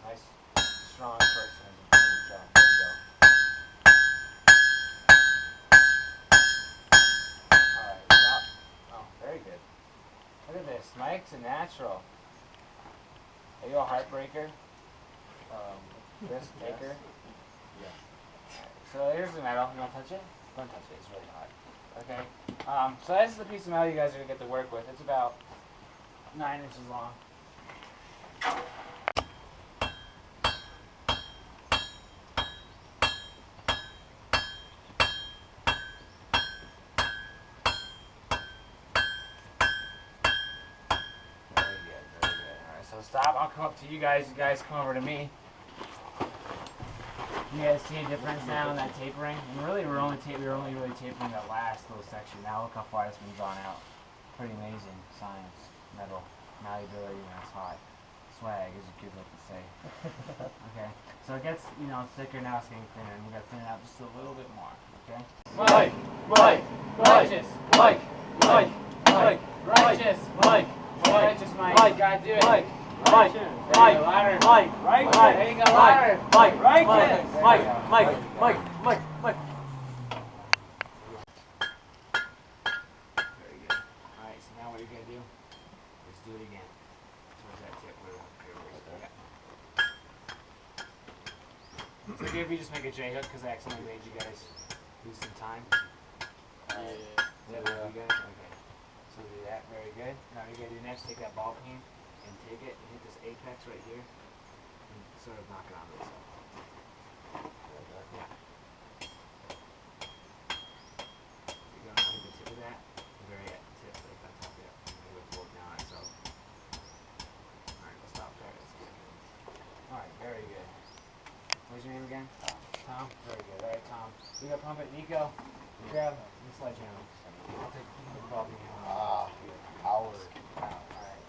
Nice, strong person. There you go. Alright, stop. Oh, very good. Look at this. Mike's a natural. Are you a heartbreaker? Risk taker? Yeah. So here's the metal. You want to touch it? Don't touch it. It's really hot. Okay. So this is the piece of metal you guys are going to get to work with. It's about 9 inches long. Very good, very good. Alright, so stop. I'll come up to you guys. You guys come over to me. You guys see a difference now in that tapering? And really, we're only really tapering that last little section. Now look how far it's been drawn out. Pretty amazing science, metal, malleability when it's hot. Swag, as your kids like to say. Okay, so it gets, thicker now, it's getting thinner, and we got to thin it out just a little bit more, okay? Mike, Mike, Righteous, Mike, Mike, Mike, righteous, Mike, righteous, Mike, Mike, you gotta do it. Mike, Mike, Mike, Louder. Mike, Right, Mike, there you go, louder. Mike, Right, Mike, yes. Mike, There you go. Mike, Mike, Mike, Mike. Very good. Alright, so now what you're gonna do is do it again. Towards that tip, where So if you just make a J hook, because I accidentally made you guys lose some time. Is that what you guys? Okay. So do that, very good. Now what you're gonna do next, take that ball peen and take it and hit this apex right here and sort of knock it onto the side. Yeah. You're gonna hit the tip of that, the very tip, like on top of it. And it will down on itself. Alright, let's stop there. Alright, very good. What's your name again? Tom. Very good. Alright, Tom. You gotta pump it. Nico, grab the sledgehammer. I'll take the ball beam. Howard. Alright.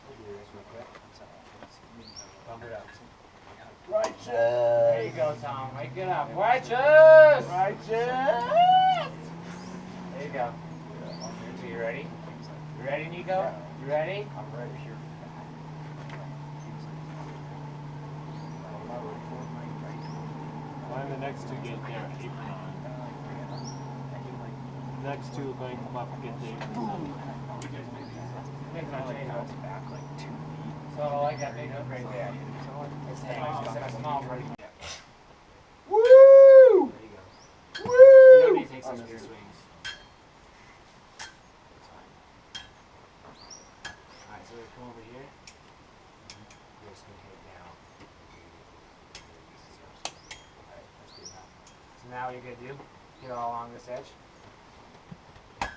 We'll do this real quick. Pump it up. Righteous. There you go, Tom. Wake it up. Righteous! Righteous. There you go. So you ready? You ready, Nico? You ready? I'm ready here. When the next two get their apron on. The next two are going to come up and get their aprons on. Make my J hook. Back like 2 feet. So I like that big hook right there. It's a small break. Woo! There you go. Woo! You don't need to take such big swings. That's fine. Alright, so we come over here. We're just going to hit it down. Alright, that's good enough. So now what you're going to do, get all along this edge. There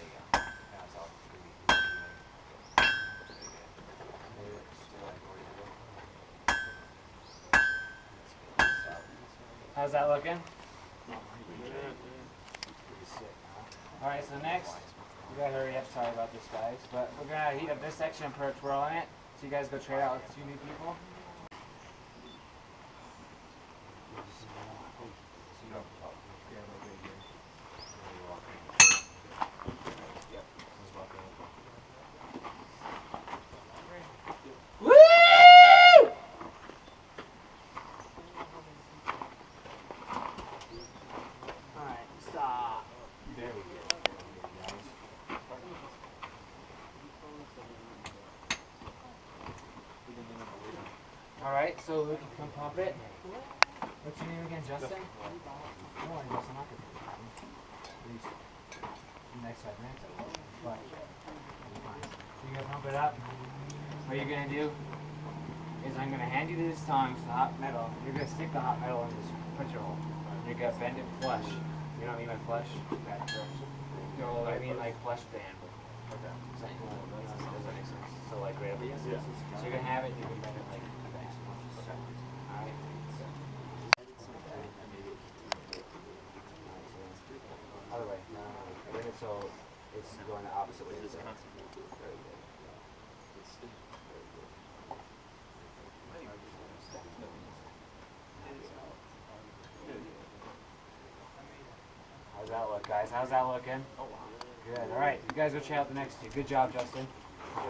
you go. Now it's all going to be very good. Maybe it's still like where you go. How's that looking? Pretty sick, huh? Alright, so next, we gotta hurry up, sorry about this guys, but we're gonna heat up this section and put a twirl in it, so you guys go trade out with 2 new people. Alright, so we can come pump it. What's your name again, Justin? No, Justin, not good. At least the next 5 minutes. But you're gonna pump it up. What you're gonna do is I'm gonna hand you these tongs, the hot metal. You're gonna stick the hot metal in this puncher hole. You're gonna bend it flush. You know what I mean by flush? That no, I mean like flush band. Okay. Does that make sense? So like right up against it. So you're gonna have it, you can bend it like that. Alright. Other way. No. Bring it so it's going the opposite way. Very good. How's that look, guys? How's that looking? Good. All right. You guys go check out the next two. Good job, Justin. All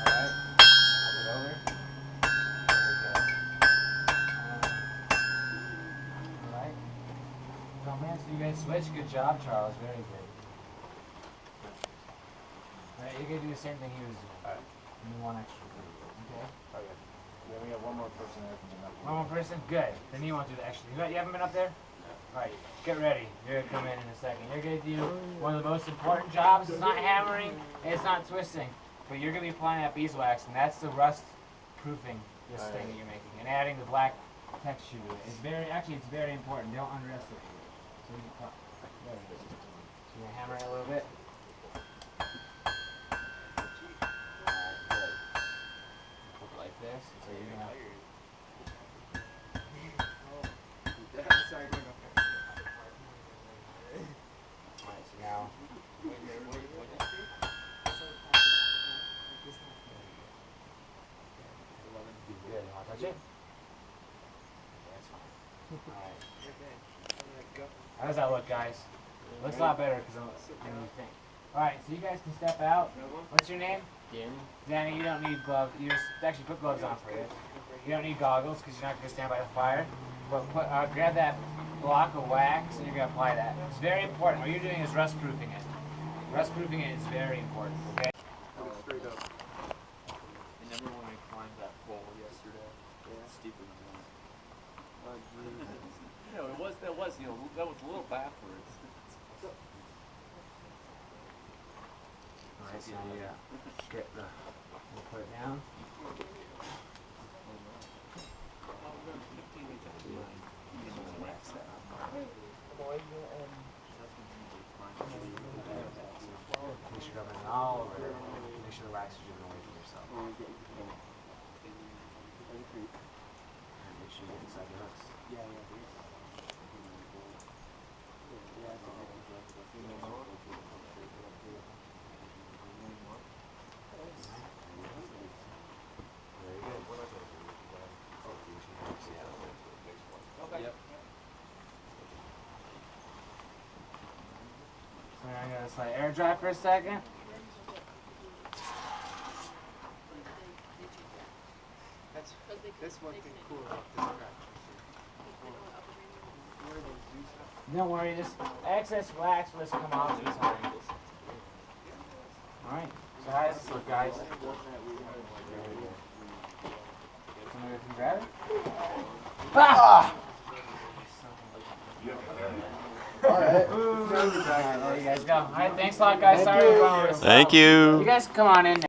right. switch. Good job, Charles. Very good. Alright, you're gonna do the same thing he was doing. Alright. And then one extra. Okay? Okay. Then we have one more person there from the number. One more person? Good. Then you won't do the extra. You haven't been up there? Alright, get ready. You're gonna come in a second. You're gonna do one of the most important jobs. It's not hammering, it's not twisting. But you're gonna be applying that beeswax, and that's the rust proofing this thing that you're making. And adding the black texture to it. It's very important. Don't underestimate it. So you can, there it is. So you're gonna hammer it a little bit. Alright, good. Put it like this. So you're gonna Alright, so now good. You wanna touch it? That's fine. Alright. How does that look, guys? Looks a lot better because than you think. Alright, so you guys can step out. What's your name? Danny? Danny, you don't need gloves. You just actually put gloves on for you. You don't need goggles because you're not going to stand by the fire. But grab that block of wax and you're going to apply that. It's very important. What you're doing is rust proofing it. Rust proofing it is very important, okay? Straight up. Remember when we climbed that pole yesterday? Yeah. Steeper than that. You know, that was a little backwards. Alright, so you get the, we'll put it down. Make sure you're rubbing it all over. Make sure the wax is driven away from yourself. And make sure you get inside the hooks. Yep. So I'm gonna just let air dry for a second. This one can cool off the scratch. Don't worry, this excess wax will just come off in time. Alright, so how does this look, guys? Somebody can grab it? Ah! Alright. Alright, there you guys go. Alright, thanks a lot, guys. Sorry we're going over. Thank you. You guys come on in now.